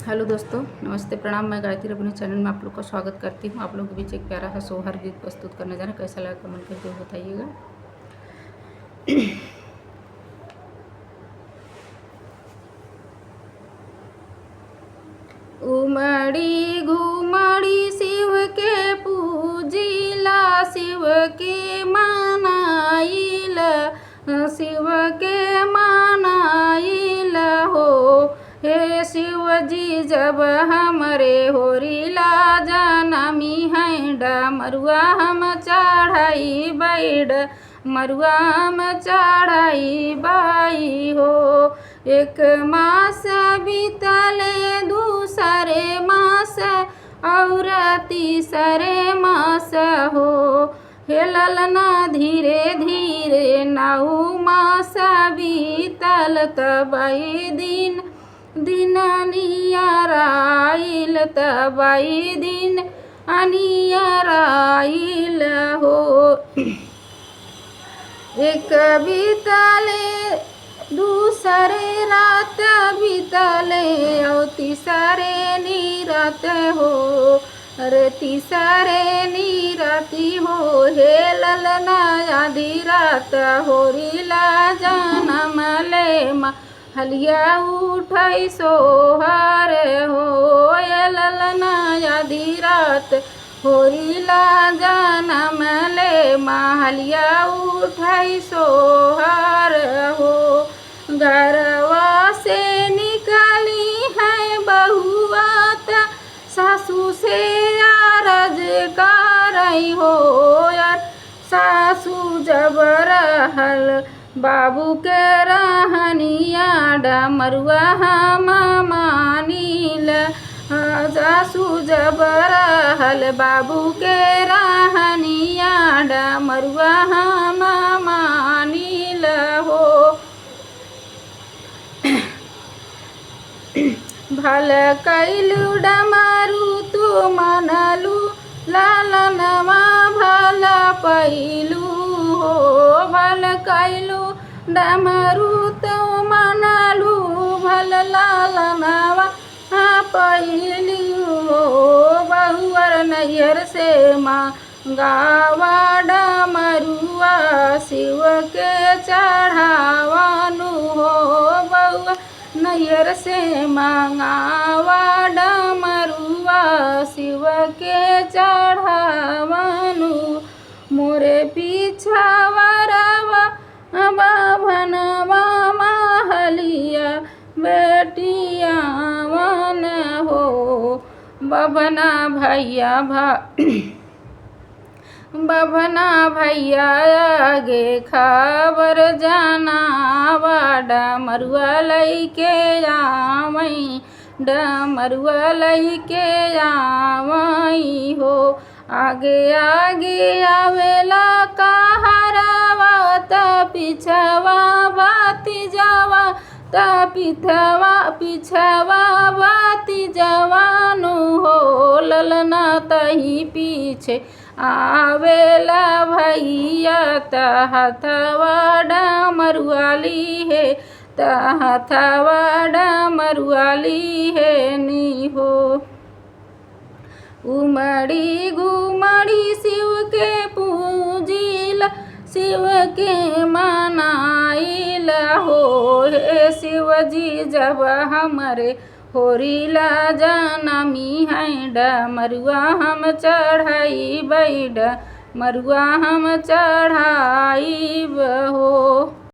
Hello दोस्तों, नमस्ते, प्रणाम। मैं गायत्री अपने चैनल में आप लोग का स्वागत करती हूँ। आप लोगों के बीच एक प्यारा सा सोहर गीत प्रस्तुत करने जा रहा है। कैसा लगा कमेंट करके बताइएगा। उमड़ी घुमड़ी शिव के पूजिला, शिव के मनाइल, शिव के मनाइल हो। हे शिव जी जब हमरे होरिला जनमी है, डमरुआ हम चढ़ाई बैड, मरुआ हम चढ़ाई बाई हो। एक मास बीतले, दूसरे मास और तीसरे मास हो। हे ललना धीरे धीरे नौ मास बीतल, तबई दिन दिन नियराइल, तबई दिन अनियराइल हो। एक बीतले, दूसरे रात बीतले और तीसरे नीरात हो। अरे तीसरे नीराती हो। हे ललना आधी रात होरिला जनम ले, हलिया उठै सोहर हो। हे ललना आधी रात होरिला जनम ले, महलिया उठै सोहर हो। घरवा से निकाली है बहुआ, सासू से अरज करई हो। यार सासू जब रहल बाबू के रहनिया, डमरुआ हम मानिल। सासू जब रहल बाबू के रहनिया, डमरुआ हम मानिल हो। भल कैलू डमरू तू मनलू, लालनवा भल पैलू हो। भल कैलू डमरू तू मनलू, भल लालनवा पैलू हो। बहुअर नैहर से गावा डमरुआ, शिव के चढ़ावानु हो। बहुआ नैहर से मंगावा डमरुआ, शिव के चढ़ावानु। मोरे पीछावरवा बाभनवा महलिया, बेटिया वन हो। बभना भैया बभना भैया आगे खबर जनावा, डमरुआ लैके आवई, डमरुआ लैके आवई हो। आगे आगे आवेला कहरवा, त पिछवा बाती जावा, त पिछवा बाती जवानु हो। ललना तही पीछे आवेला भैया, त हथवा डमरुआली है, त हथवा डमरुआली है नी हो। उमड़ी घुमड़ी शिव के पूजिला, शिव के मनाइल हो। हे शिव जी जब हमरे होरिला जनमी है, डमरुआ हम चढ़ाई बैड, मरुआ हम चढ़ाई हो।